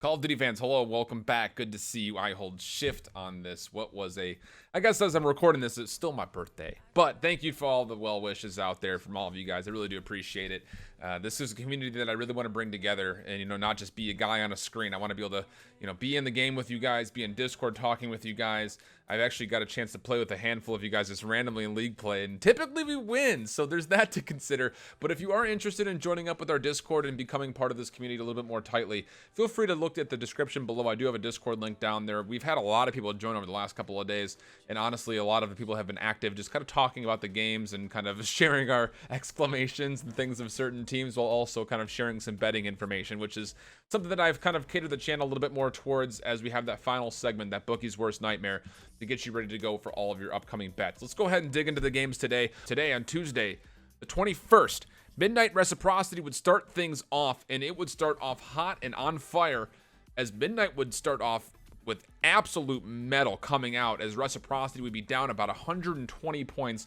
Call of Duty fans, hello, welcome back. Good to see you. I hold shift on this. What was I guess as I'm recording this, it's still my birthday. But thank you for all the well wishes out there from all of you guys. I really do appreciate it. This is a community that I really want to bring together and, not just be a guy on a screen. I want to be able to, be in the game with you guys, be in Discord talking with you guys. I've actually got a chance to play with a handful of you guys just randomly in League play, and typically we win, so there's that to consider. But if you are interested in joining up with our Discord and becoming part of this community a little bit more tightly, feel free to look at the description below. I do have a Discord link down there. We've had a lot of people join over the last couple of days, and honestly, a lot of the people have been active, just kind of talking about the games and kind of sharing our exclamations and things of certain teams, while also kind of sharing some betting information, which is something that I've kind of catered the channel a little bit more towards as we have that final segment, that Bookie's Worst Nightmare, to get you ready to go for all of your upcoming bets. Let's go ahead and dig into the games today. Today on Tuesday, the 21st, Midnight Reciprocity would start things off, and it would start off hot and on fire, as Midnight would start off with absolute metal coming out, as Reciprocity would be down about 120 points,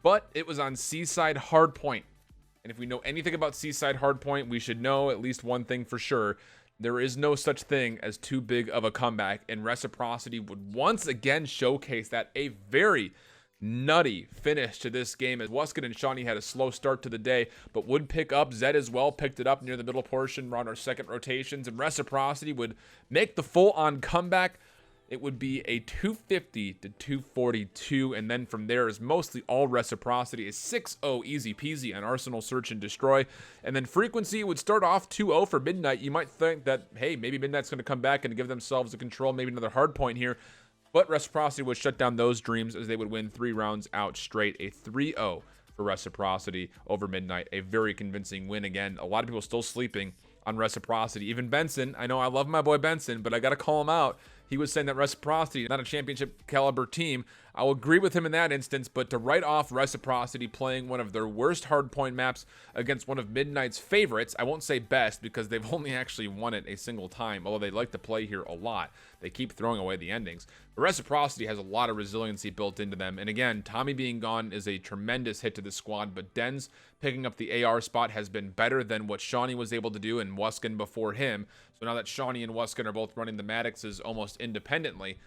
but it was on Seaside Hardpoint. And if we know anything about Seaside Hardpoint, we should know at least one thing for sure. There is no such thing as too big of a comeback, and Reciprocity would once again showcase that. A very nutty finish to this game, as Wuskin and Shawnee had a slow start to the day, but would pick up. Zed as well picked it up near the middle portion around our second rotations, and Reciprocity would make the full-on comeback. It would be a 250 to 242, and then from there is mostly all Reciprocity. A 6-0 easy peasy on Arsenal Search and Destroy, and then Frequency would start off 2-0 for Midnight. You might think that, hey, maybe Midnight's going to come back and give themselves a control, maybe another hard point here, but Reciprocity would shut down those dreams as they would win 3 rounds out straight. A 3-0 for Reciprocity over Midnight. A very convincing win again. A lot of people still sleeping on Reciprocity. Even Benson, I know I love my boy Benson, but I got to call him out. He was saying that Reciprocity, not a championship caliber team. I'll agree with him in that instance, but to write off Reciprocity playing one of their worst hardpoint maps against one of Midnight's favorites, I won't say best because they've only actually won it a single time, although they like to play here a lot. They keep throwing away the endings. But Reciprocity has a lot of resiliency built into them, and again, Tommy being gone is a tremendous hit to the squad, but Denz picking up the AR spot has been better than what Shawnee was able to do, and Wuskin before him. So now that Shawnee and Wuskin are both running the Maddoxes almost independently,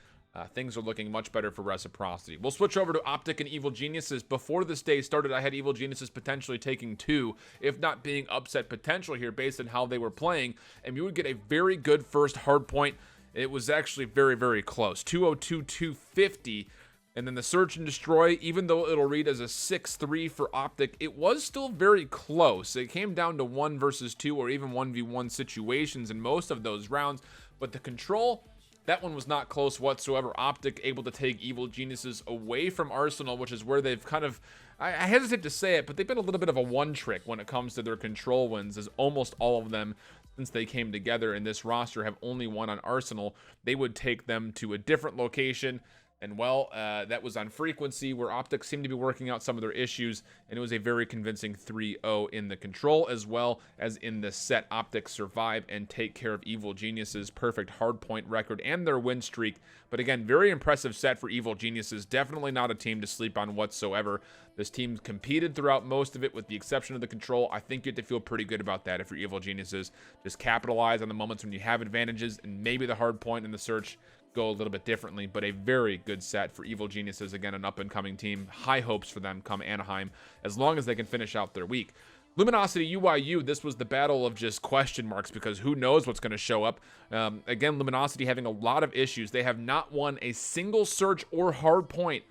things are looking much better for Reciprocity. We'll switch over to Optic and Evil Geniuses. Before this day started, I had Evil Geniuses potentially taking 2, if not being upset potential here based on how they were playing, and we would get a very good first hard point. It was actually very, very close. 202-250. And then the Search and Destroy, even though it'll read as a 6-3 for Optic, it was still very close. It came down to 1 versus 2 or even 1v1 situations in most of those rounds. But the Control, that one was not close whatsoever. Optic able to take Evil Geniuses away from Arsenal, which is where they've kind of, I hesitate to say it, but they've been a little bit of a one trick when it comes to their Control wins, as almost all of them since they came together in this roster have only won on Arsenal. They would take them to a different location. And well, that was on Frequency, where Optic seemed to be working out some of their issues, and it was a very convincing 3-0 in the Control, as well as in the set. Optic survive and take care of Evil Geniuses' perfect hardpoint record and their win streak. But again, very impressive set for Evil Geniuses. Definitely not a team to sleep on whatsoever. This team competed throughout most of it, with the exception of the Control. I think you have to feel pretty good about that if you're Evil Geniuses. Just capitalize on the moments when you have advantages, and maybe the hardpoint and the Search go a little bit differently, but a very good set for Evil Geniuses. Again, an up-and-coming team. High hopes for them come Anaheim, as long as they can finish out their week. Luminosity UIU, this was the battle of just question marks, because who knows what's going to show up. Again, Luminosity having a lot of issues. They have not won a single Search or hard point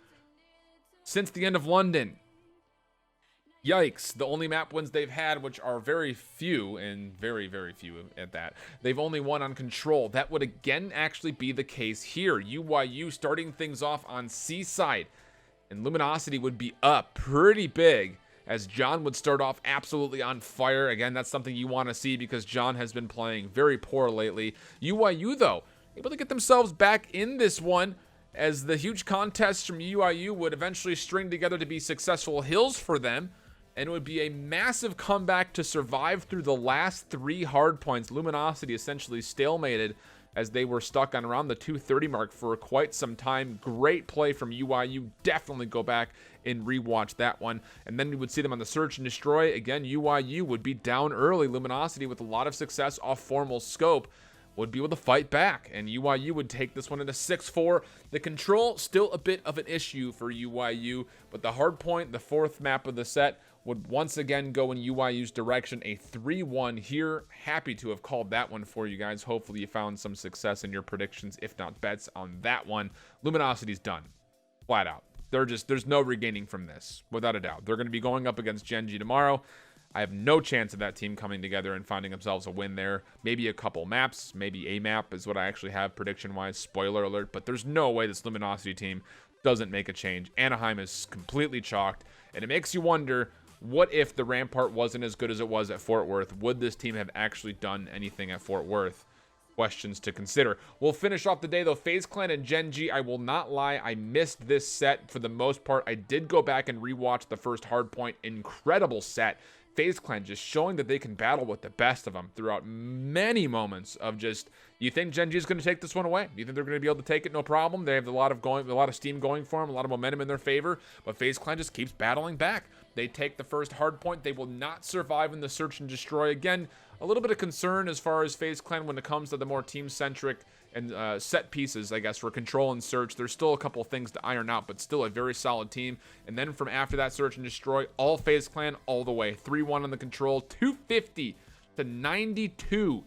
since the end of London. Yikes. The only map wins they've had, which are very few, and very, very few at that, they've only won on Control. That would again actually be the case here. UYU starting things off on Seaside, and Luminosity would be up pretty big, as John would start off absolutely on fire. Again, that's something you want to see, because John has been playing very poor lately. UYU, though, able to get themselves back in this one, as the huge contests from UIU would eventually string together to be successful hills for them. And it would be a massive comeback to survive through the last 3 hard points. Luminosity essentially stalemated, as they were stuck on around the 230 mark for quite some time. Great play from UIU. Definitely go back and rewatch that one. And then we would see them on the Search and Destroy. Again, UIU would be down early. Luminosity with a lot of success off formal scope would be able to fight back, and UYU would take this one into 6-4. The control, still a bit of an issue for UYU, but the hard point, the fourth map of the set, would once again go in UYU's direction, a 3-1 here. Happy to have called that one for you guys. Hopefully you found some success in your predictions, if not bets, on that one. Luminosity's done, flat out. There's no regaining from this, without a doubt. They're going to be going up against Gen G tomorrow. I have no chance of that team coming together and finding themselves a win there. Maybe a couple maps, maybe a map is what I actually have prediction-wise. Spoiler alert, but there's no way this Luminosity team doesn't make a change. Anaheim is completely chalked, and it makes you wonder, what if the Rampart wasn't as good as it was at Fort Worth? Would this team have actually done anything at Fort Worth? Questions to consider. We'll finish off the day though. FaZe Clan and Gen G, I will not lie, I missed this set for the most part. I did go back and rewatch the first hardpoint. Incredible set. FaZe Clan just showing that they can battle with the best of them throughout many moments of just, you think Gen G is going to take this one away? You think they're going to be able to take it no problem? They have a lot of steam going for them, a lot of momentum in their favor, but FaZe Clan just keeps battling back. They take the first hard point. They will not survive in the search and destroy. Again, a little bit of concern as far as FaZe Clan when it comes to the more team-centric and set pieces, I guess, for control and search. There's still a couple things to iron out, but still a very solid team. And then from after that search and destroy, all FaZe Clan all the way. 3-1 on the control, 250 to 92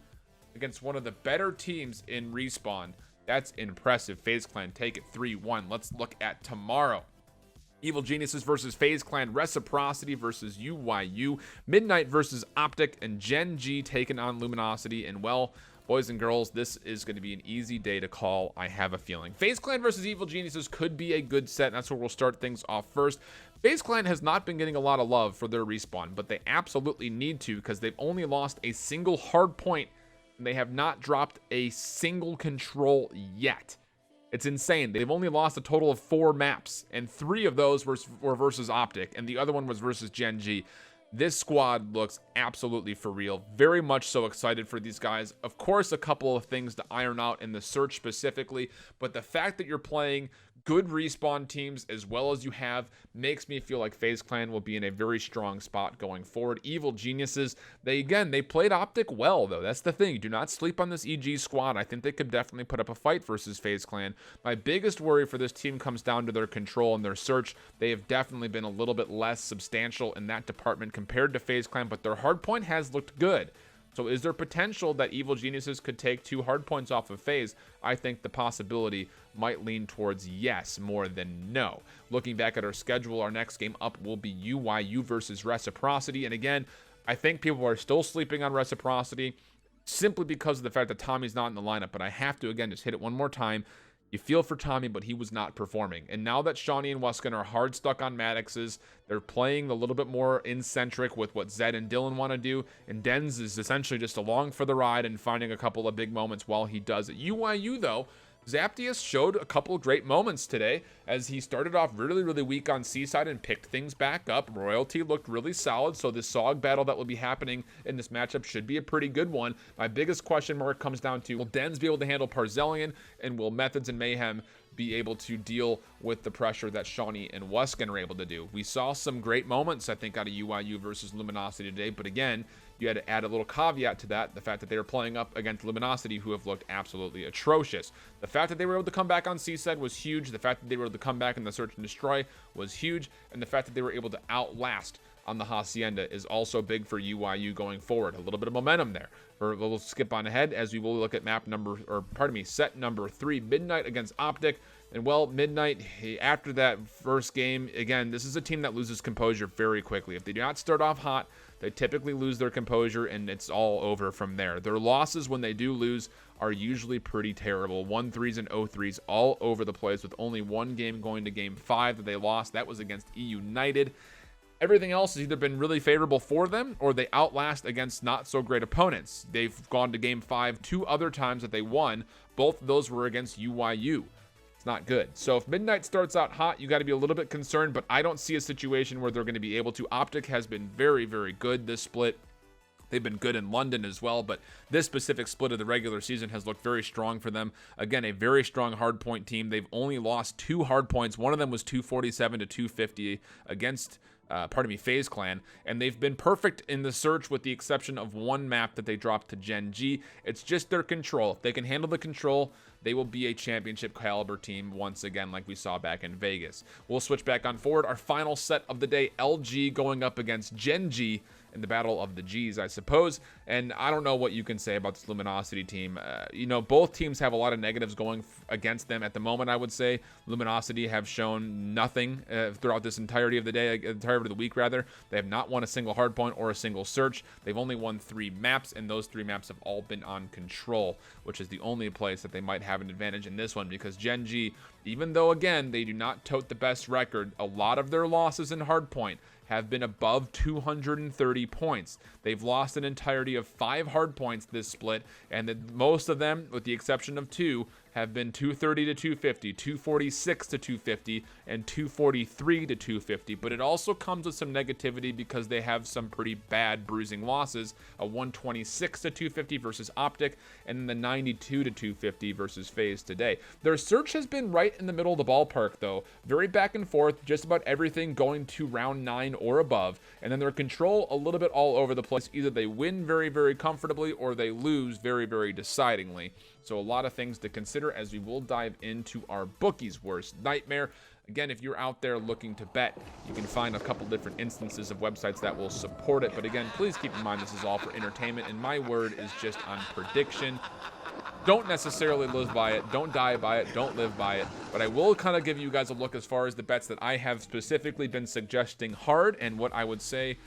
against one of the better teams in Respawn. That's impressive. FaZe Clan take it 3-1. Let's look at tomorrow. Evil Geniuses versus FaZe Clan, Reciprocity versus UYU, Midnight versus Optic, and Gen G taking on Luminosity. And well, boys and girls, this is going to be an easy day to call, I have a feeling. FaZe Clan versus Evil Geniuses could be a good set, and that's where we'll start things off first. FaZe Clan has not been getting a lot of love for their respawn, but they absolutely need to because they've only lost a single hard point, and they have not dropped a single control yet. It's insane. They've only lost a total of 4 maps, and 3 of those were versus Optic, and the other one was versus Gen G. This squad looks absolutely for real. Very much so excited for these guys. Of course, a couple of things to iron out in the search specifically, but the fact that you're playing good respawn teams as well as you have makes me feel like FaZe Clan will be in a very strong spot going forward. Evil Geniuses, they played Optic well, though. That's the thing. Do not sleep on this EG squad. I think they could definitely put up a fight versus FaZe Clan. My biggest worry for this team comes down to their control and their search. They have definitely been a little bit less substantial in that department compared to FaZe Clan, but their hardpoint has looked good. So is there potential that Evil Geniuses could take 2 hard points off of FaZe? I think the possibility might lean towards yes more than no. Looking back at our schedule, our next game up will be UYU versus Reciprocity. And again, I think people are still sleeping on Reciprocity simply because of the fact that Tommy's not in the lineup. But I have to, again, just hit it one more time. You feel for Tommy, but he was not performing. And now that Shawnee and Weskin are hard stuck on Maddox's, they're playing a little bit more in-centric with what Zed and Dylan want to do. And Denz is essentially just along for the ride and finding a couple of big moments while he does it. UYU, though, Zaptius showed a couple of great moments today as he started off really, really weak on Seaside and picked things back up. Royalty looked really solid, so this SOG battle that will be happening in this matchup should be a pretty good one. My biggest question mark comes down to, will Denz be able to handle Parzelian, and will Methods and Mayhem be able to deal with the pressure that Shawnee and Weskin are able to do? We saw some great moments, I think, out of UYU versus Luminosity today, but again, you had to add a little caveat to that, the fact that they were playing up against Luminosity, who have looked absolutely atrocious. The fact that they were able to come back on Seaside was huge. The fact that they were able to come back in the Search and Destroy was huge. And the fact that they were able to outlast on the Hacienda is also big for UYU going forward. A little bit of momentum there. We'll skip on ahead as we will look at set number 3, Midnight against Optic. And well, Midnight, after that first game, again, this is a team that loses composure very quickly. If they do not start off hot, they typically lose their composure, and it's all over from there. Their losses, when they do lose, are usually pretty terrible. 1-3s and 0-3s all over the place, with only one game going to game 5 that they lost. That was against E United. Everything else has either been really favorable for them, or they outlast against not so great opponents. They've gone to game 5 2 other times that they won. Both of those were against UYU. Not good. So if Midnight starts out hot, you got to be a little bit concerned, but I don't see a situation where they're going to be able to. Optic has been very, very good this split. They've been good in London as well, but this specific split of the regular season has looked very strong for them. Again, a very strong hardpoint team. They've only lost 2 hardpoints. One of them was 247 to 250 against FaZe Clan, and they've been perfect in the search with the exception of one map that they dropped to Gen G. It's just their control. If they can handle the control, they will be a championship caliber team once again, like we saw back in Vegas. We'll switch back on forward. Our final set of the day, LG going up against Gen G in the battle of the G's, I suppose. And I don't know what you can say about this Luminosity team. Both teams have a lot of negatives going against them at the moment. I would say Luminosity have shown nothing throughout this entirety of the day, entirety of the week rather. They have not won a single hardpoint or a single search. They've only won 3 maps, and those 3 maps have all been on control, which is the only place that they might have an advantage in this one, because Gen G, even though again they do not tote the best record, a lot of their losses in hardpoint have been above 230 points. They've lost an entirety of 5 hardpoints this split, and most of them, with the exception of 2, have been 230 to 250, 246 to 250, and 243 to 250. But it also comes with some negativity because they have some pretty bad bruising losses, a 126 to 250 versus Optic, and then the 92 to 250 versus FaZe today. Their search has been right in the middle of the ballpark though, very back and forth, just about everything going to round 9 or above, and then their control a little bit all over the place. Either they win very, very comfortably or they lose very, very decidingly. So a lot of things to consider as we will dive into our bookie's worst nightmare. Again, if you're out there looking to bet, you can find a couple different instances of websites that will support it. But again, please keep in mind this is all for entertainment, and my word is just on prediction. Don't necessarily live by it, don't die by it, don't live by it, but I will kind of give you guys a look as far as the bets that I have specifically been suggesting hard, and what I would say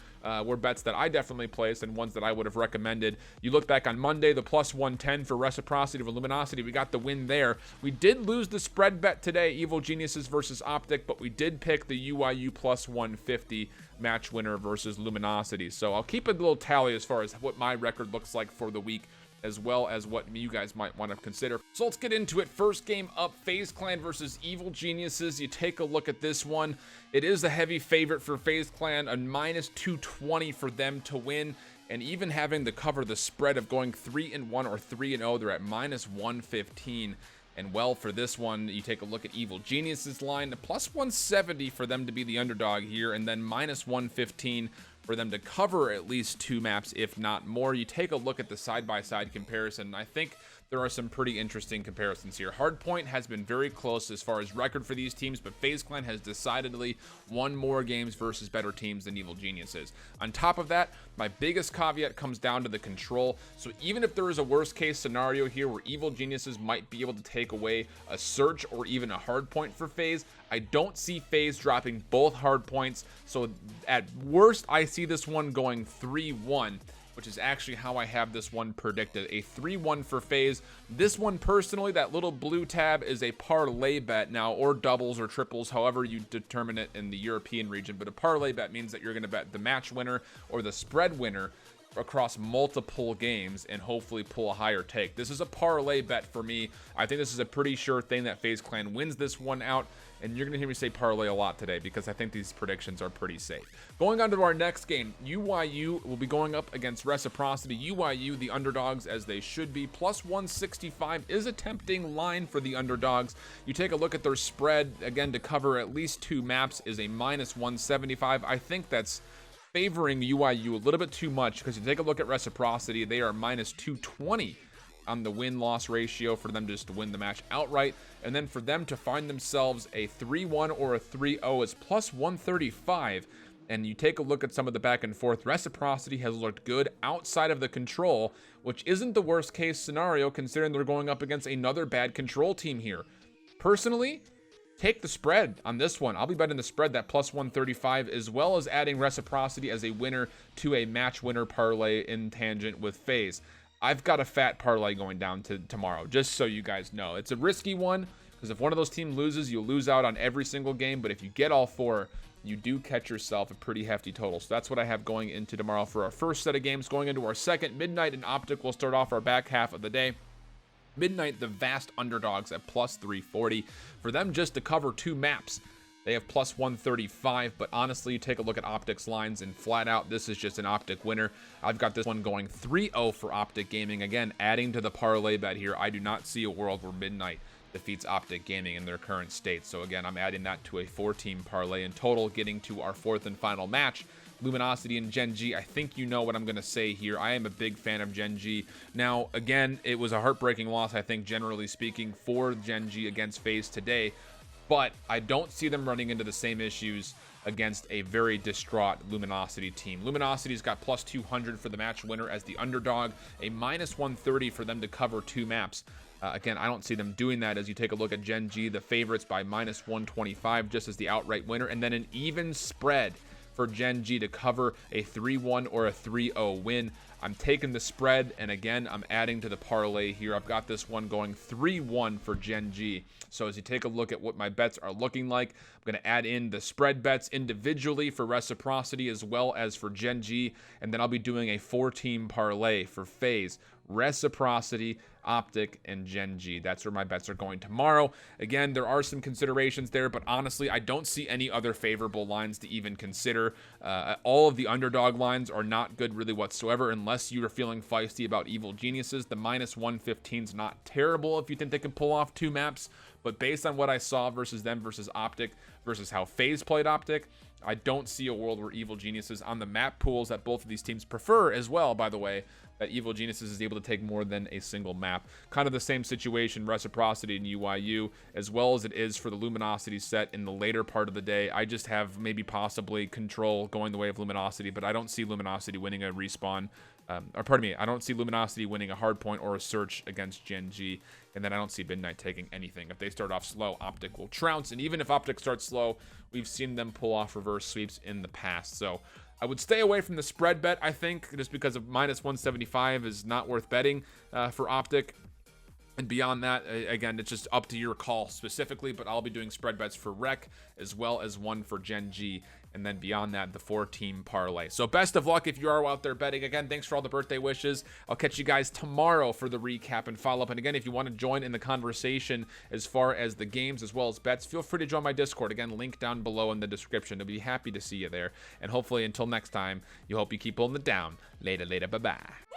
were bets that I definitely placed and ones that I would have recommended. You look back on Monday, the plus 110 for Reciprocity for Luminosity, we got the win there. We did lose the spread bet today, Evil Geniuses versus Optic, but we did pick the UIU plus 150 match winner versus Luminosity. So I'll keep a little tally as far as what my record looks like for the week, as well as what you guys might want to consider. So let's get into it. First game up, FaZe Clan versus Evil Geniuses. You take a look at this one. It is a heavy favorite for FaZe Clan, a minus 220 for them to win, and even having to cover the spread of going 3-1 or 3-0, they're at minus 115. And well, for this one, you take a look at Evil Geniuses line, plus 170 for them to be the underdog here, and then minus 115 for them to cover at least 2 maps, if not more. You take a look at the side-by-side comparison, and I think there are some pretty interesting comparisons here. Hardpoint has been very close as far as record for these teams, but FaZe Clan has decidedly won more games versus better teams than Evil Geniuses. On top of that, my biggest caveat comes down to the control. So even if there is a worst case scenario here where Evil Geniuses might be able to take away a search or even a hardpoint for FaZe, I don't see FaZe dropping both hardpoints. So at worst, I see this one going 3-1. Which is actually how I have this one predicted. A 3-1 for FaZe. This one personally, that little blue tab, is a parlay bet now, or doubles or triples, however you determine it in the European region. But a parlay bet means that you're going to bet the match winner or the spread winner across multiple games and hopefully pull a higher take. This is a parlay bet for me. I think this is a pretty sure thing that FaZe Clan wins this one out. And you're going to hear me say parlay a lot today because I think these predictions are pretty safe. Going on to our next game, UIU will be going up against Reciprocity. UIU, the underdogs as they should be. Plus 165 is a tempting line for the underdogs. You take a look at their spread, again, to cover at least 2 maps is a minus 175. I think that's favoring UIU a little bit too much because you take a look at Reciprocity, they are minus 220 on the win-loss ratio for them just to win the match outright, and then for them to find themselves a 3-1 or a 3-0 is plus 135. And you take a look at some of the back and forth, Reciprocity has looked good outside of the control, which isn't the worst case scenario considering they're going up against another bad control team here. Personally, take the spread on this one. I'll be betting the spread, that plus 135, as well as adding Reciprocity as a winner to a match winner parlay in tangent with FaZe. I've got a fat parlay going down to tomorrow, just so you guys know. It's a risky one, because if one of those teams loses, you'll lose out on every single game. But if you get all 4, you do catch yourself a pretty hefty total. So that's what I have going into tomorrow for our first set of games. Going into our second, Midnight and Optic will start off our back half of the day. Midnight, the vast underdogs at plus 340. For them just to cover 2 maps, they have plus 135, but honestly, you take a look at Optic's lines, and flat out, this is just an Optic winner. I've got this one going 3-0 for Optic Gaming. Again, adding to the parlay bet here, I do not see a world where Midnight defeats Optic Gaming in their current state. So again, I'm adding that to a 4-team parlay in total, getting to our 4th and final match. Luminosity and Gen G. I think you know what I'm going to say here. I am a big fan of Gen G. Now, again, it was a heartbreaking loss, I think, generally speaking, for Gen G against FaZe today. But I don't see them running into the same issues against a very distraught Luminosity team. Luminosity's got plus 200 for the match winner as the underdog, a minus 130 for them to cover 2 maps. Again, I don't see them doing that as you take a look at Gen G, the favorites by minus 125 just as the outright winner, and then an even spread for Gen G to cover a 3-1 or a 3-0 win. I'm taking the spread, and again, I'm adding to the parlay here. I've got this one going 3-1 for Gen G. So as you take a look at what my bets are looking like, I'm going to add in the spread bets individually for Reciprocity as well as for Gen G, and then I'll be doing a 4-team parlay for FaZe, Reciprocity, Optic, and Gen G. That's where my bets are going tomorrow. Again, there are some considerations there, but honestly, I don't see any other favorable lines to even consider. All of the underdog lines are not good really whatsoever unless you are feeling feisty about Evil Geniuses. The minus 115 is not terrible if you think they can pull off 2 maps, but based on what I saw versus them versus Optic versus how FaZe played Optic, I don't see a world where Evil Geniuses on the map pools that both of these teams prefer as well, by the way, that Evil Geniuses is able to take more than a single map. Kind of the same situation, Reciprocity and UIU, as well as it is for the Luminosity set in the later part of the day. I just have maybe possibly Control going the way of Luminosity, but I don't see Luminosity winning a respawn. I don't see Luminosity winning a hardpoint or a search against Gen G, and then I don't see Midnight taking anything. If they start off slow, Optic will trounce, and even if Optic starts slow, we've seen them pull off reverse sweeps in the past. So I would stay away from the spread bet, I think, just because of minus 175 is not worth betting for Optic. And beyond that, again, it's just up to your call specifically, but I'll be doing spread bets for Rec as well as one for Gen G. And then beyond that, the 4-team parlay. So best of luck if you are out there betting. Again, thanks for all the birthday wishes. I'll catch you guys tomorrow for the recap and follow-up. And again, if you want to join in the conversation as far as the games as well as bets, feel free to join my Discord. Again, link down below in the description. I'll be happy to see you there. And hopefully until next time, you hope you keep holding it down. Later, bye-bye.